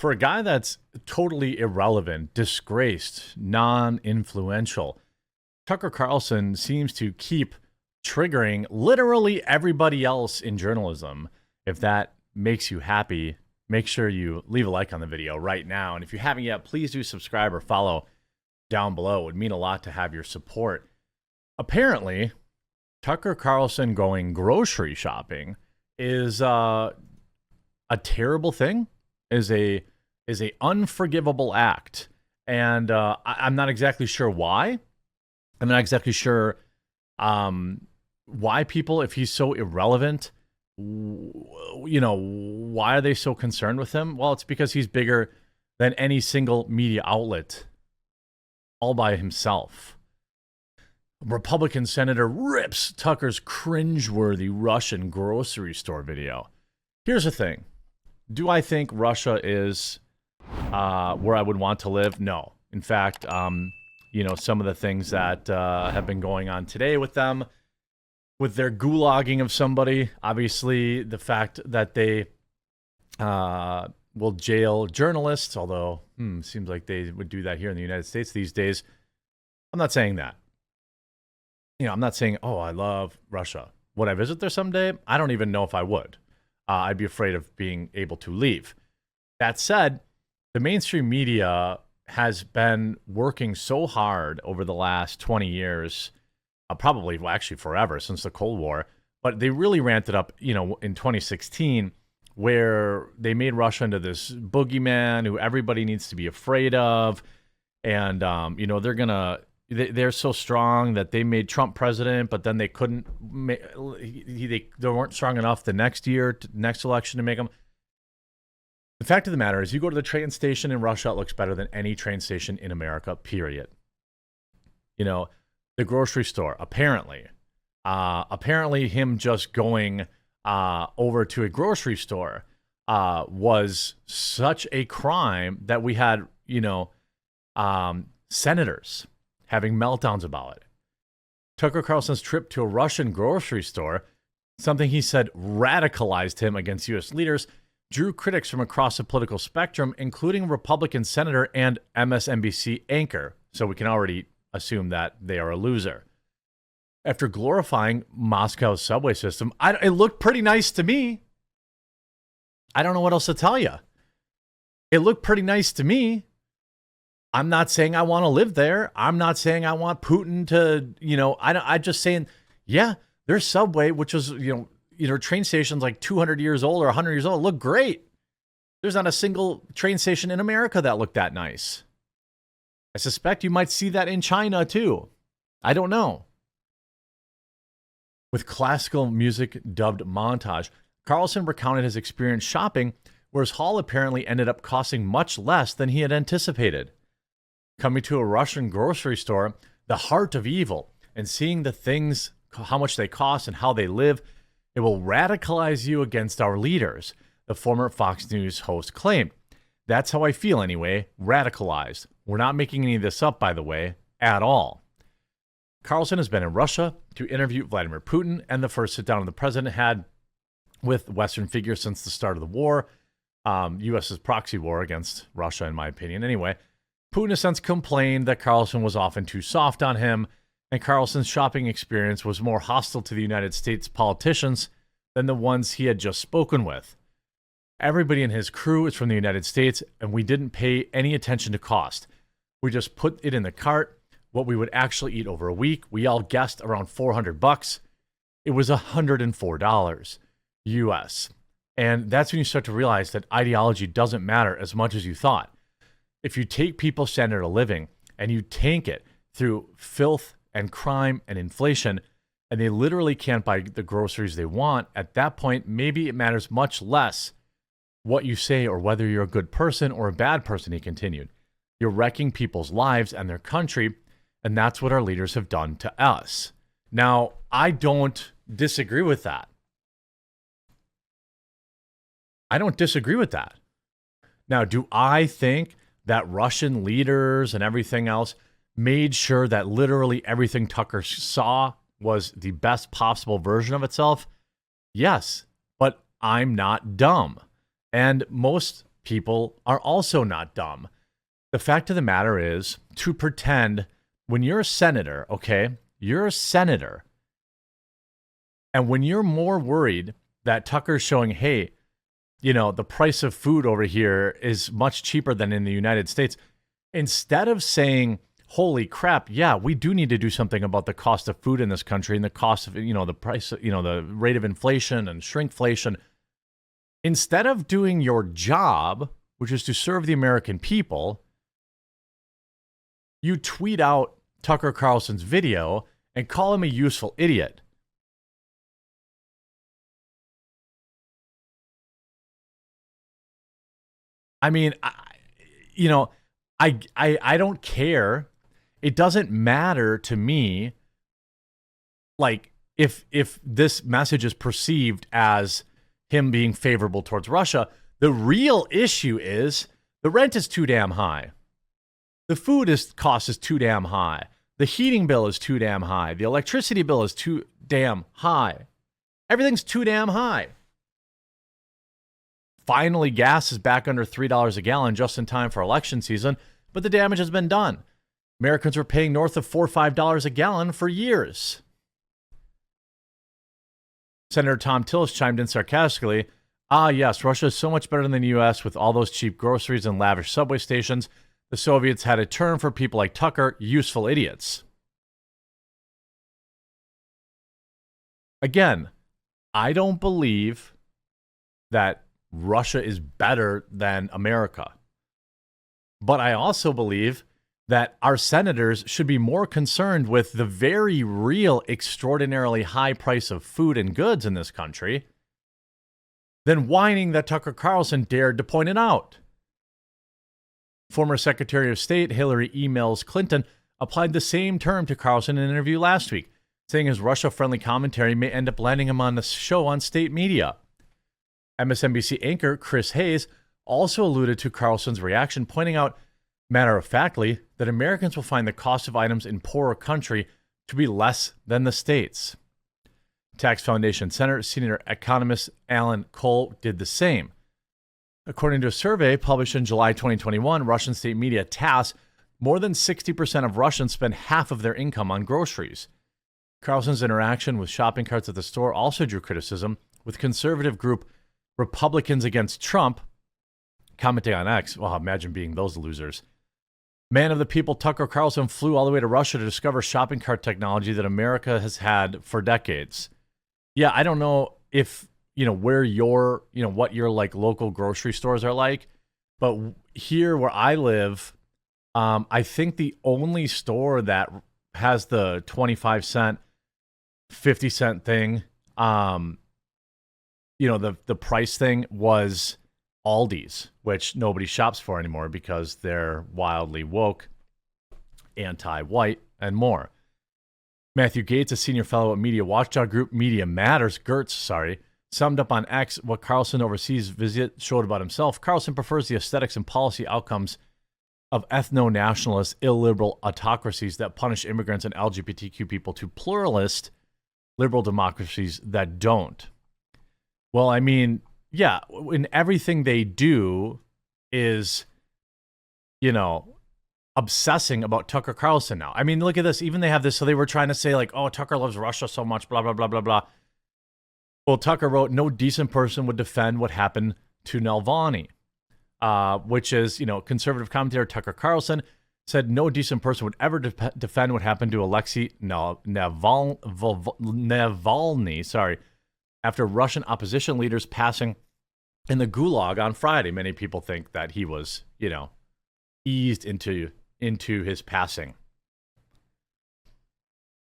For a guy that's totally irrelevant, disgraced, non-influential, Tucker Carlson seems to keep triggering literally everybody else in journalism. If that makes you happy, make sure you leave a like on the video right now. And if you haven't yet, please do subscribe or follow down below. It would mean a lot to have your support. Apparently, Tucker Carlson going grocery shopping is a terrible thing, is a unforgivable act. And I'm not exactly sure why. I'm not exactly sure why people, if he's so irrelevant, why are they so concerned with him? Well, it's because he's bigger than any single media outlet all by himself. Republican senator rips Tucker's cringeworthy Russian grocery store video. Here's the thing. Do I think Russia is where I would want to live? No. In fact, some of the things that have been going on today with them, with their gulagging of somebody, obviously the fact that they will jail journalists, although seems like they would do that here in the United States these days. I'm not saying that. I'm not saying, oh, I love Russia. Would I visit there someday? I don't even know if I would. I'd be afraid of being able to leave. That said, the mainstream media has been working so hard over the last 20 years, probably, well, actually forever, since the Cold War, but they really ramped it up, in 2016, where they made Russia into this boogeyman who everybody needs to be afraid of. And, they're so strong that they made Trump president, but then they couldn't, they weren't strong enough the next year, next election to make him. The fact of the matter is, you go to the train station in Russia, it looks better than any train station in America, period. The grocery store, apparently him just going over to a grocery store was such a crime that we had, senators having meltdowns about it. Tucker Carlson's trip to a Russian grocery store, something he said radicalized him against U.S. leaders, drew critics from across the political spectrum, including Republican senator and MSNBC anchor. So we can already assume that they are a loser. After glorifying Moscow's subway system, it looked pretty nice to me. I don't know what else to tell you. It looked pretty nice to me. I'm not saying I want to live there. I'm not saying I want Putin to, I'm just saying, yeah, their subway, which was, train stations like 200 years old or 100 years old, look great. There's not a single train station in America that looked that nice. I suspect you might see that in China too. I don't know. With classical music dubbed montage, Carlson recounted his experience shopping, where his haul apparently ended up costing much less than he had anticipated. Coming to a Russian grocery store, the heart of evil, and seeing the things, how much they cost and how they live, it will radicalize you against our leaders, the former Fox News host claimed. That's how I feel anyway, radicalized. We're not making any of this up, by the way, at all. Carlson has been in Russia to interview Vladimir Putin, and the first sit-down the president had with Western figures since the start of the war, U.S.'s proxy war against Russia, in my opinion. Anyway, Putin has since complained that Carlson was often too soft on him, and Carlson's shopping experience was more hostile to the United States politicians than the ones he had just spoken with. Everybody in his crew is from the United States, and we didn't pay any attention to cost. We just put it in the cart, what we would actually eat over a week. We all guessed around $400. It was $104 US. And that's when you start to realize that ideology doesn't matter as much as you thought. If you take people's standard of living and you tank it through filth and crime and inflation, and they literally can't buy the groceries they want, at that point, maybe it matters much less what you say or whether you're a good person or a bad person, he continued. You're wrecking people's lives and their country, and that's what our leaders have done to us. Now, I don't disagree with that. I don't disagree with that. Now, do I think that Russian leaders and everything else made sure that literally everything Tucker saw was the best possible version of itself? Yes, but I'm not dumb. And most people are also not dumb. The fact of the matter is, to pretend when you're a senator, okay, you're a senator, and when you're more worried that Tucker's showing, hey, the price of food over here is much cheaper than in the United States, instead of saying, holy crap, yeah, we do need to do something about the cost of food in this country and the cost of, the price, the rate of inflation and shrinkflation, instead of doing your job, which is to serve the American people, you tweet out Tucker Carlson's video and call him a useful idiot. I mean, I don't care. It doesn't matter to me, like, if this message is perceived as him being favorable towards Russia. The real issue is the rent is too damn high. The food cost is too damn high. The heating bill is too damn high. The electricity bill is too damn high. Everything's too damn high. Finally, gas is back under $3 a gallon just in time for election season, but the damage has been done. Americans were paying north of $4 or $5 a gallon for years. Senator Tom Tillis chimed in sarcastically, yes, Russia is so much better than the U.S. with all those cheap groceries and lavish subway stations. The Soviets had a term for people like Tucker, useful idiots. Again, I don't believe that Russia is better than America. But I also believe that our senators should be more concerned with the very real, extraordinarily high price of food and goods in this country than whining that Tucker Carlson dared to point it out. Former Secretary of State Hillary emails Clinton applied the same term to Carlson in an interview last week, saying his Russia-friendly commentary may end up landing him on the show on state media. MSNBC anchor Chris Hayes also alluded to Carlson's reaction, pointing out, matter-of-factly, that Americans will find the cost of items in poorer country to be less than the states. Tax Foundation Center senior economist Alan Cole did the same. According to a survey published in July 2021, Russian state media TASS, more than 60% of Russians spend half of their income on groceries. Carlson's interaction with shopping carts at the store also drew criticism, with conservative group Republicans Against Trump commenting on X. Well, imagine being those losers. Man of the people Tucker Carlson flew all the way to Russia to discover shopping cart technology that America has had for decades. Yeah, I don't know if, where your, what your like local grocery stores are like, but here where I live, I think the only store that has the 25 cent, 50 cent thing, the price thing was Aldi's, which nobody shops for anymore because they're wildly woke, anti-white, and more. Matthew Gates, a senior fellow at media watchdog group Media Matters, Gertz, summed up on X what Carlson overseas visit showed about himself. Carlson prefers the aesthetics and policy outcomes of ethno-nationalist, illiberal autocracies that punish immigrants and LGBTQ people to pluralist, liberal democracies that don't. Well, I mean, yeah, in everything they do is, obsessing about Tucker Carlson now. I mean, look at this. Even they have this. So they were trying to say like, oh, Tucker loves Russia so much, blah, blah, blah, blah, blah. Well, Tucker wrote, no decent person would defend what happened to Navalny, which is, conservative commentator Tucker Carlson said no decent person would ever defend what happened to Alexei Navalny, after Russian opposition leaders passing in the gulag on Friday. Many people think that he was, eased into his passing.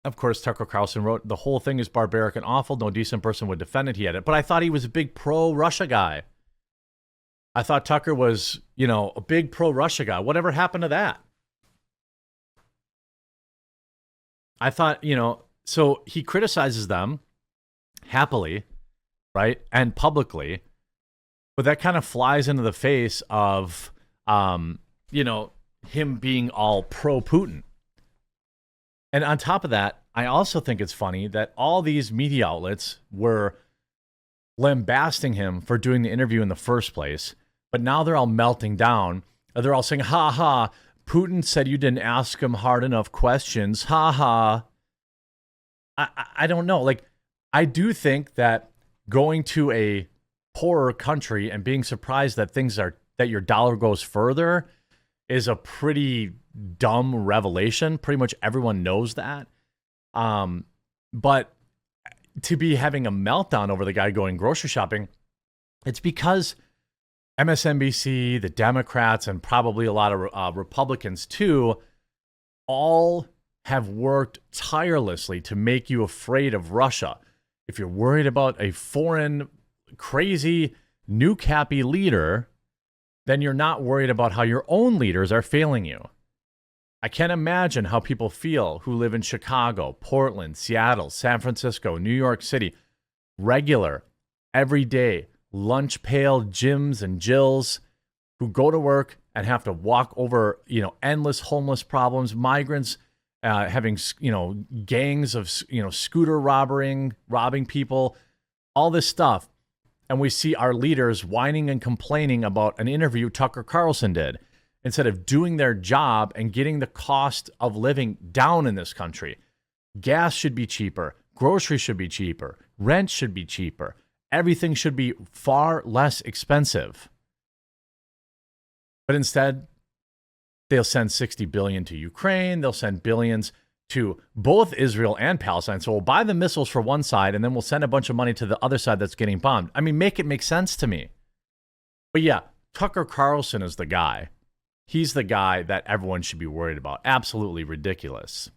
Of course, Tucker Carlson wrote, the whole thing is barbaric and awful. No decent person would defend it. He had it. But I thought he was a big pro-Russia guy. I thought Tucker was, a big pro-Russia guy. Whatever happened to that? I thought, so he criticizes them happily, right? And publicly. But that kind of flies into the face of, him being all pro-Putin. And on top of that, I also think it's funny that all these media outlets were lambasting him for doing the interview in the first place. But now they're all melting down. They're all saying, ha ha, Putin said you didn't ask him hard enough questions. Ha ha. I don't know. Like, I do think that going to a poorer country and being surprised that that your dollar goes further is a pretty dumb revelation. Pretty much everyone knows that. But to be having a meltdown over the guy going grocery shopping, it's because MSNBC, the Democrats, and probably a lot of Republicans too, all have worked tirelessly to make you afraid of Russia. If you're worried about a foreign, crazy, nuke-happy leader, then you're not worried about how your own leaders are failing you. I can't imagine how people feel who live in Chicago, Portland, Seattle, San Francisco, New York City, regular, everyday, lunch pail Jims and Jills who go to work and have to walk over, endless homeless problems, migrants, having, gangs of, scooter robbing people, all this stuff. And we see our leaders whining and complaining about an interview Tucker Carlson did instead of doing their job and getting the cost of living down in this country. Gas should be cheaper. Groceries should be cheaper. Rent should be cheaper. Everything should be far less expensive. But instead, they'll send $60 billion to Ukraine. They'll send billions to both Israel and Palestine. So we'll buy the missiles for one side, and then we'll send a bunch of money to the other side that's getting bombed. I mean, make it make sense to me. But yeah, Tucker Carlson is the guy. He's the guy that everyone should be worried about. Absolutely ridiculous.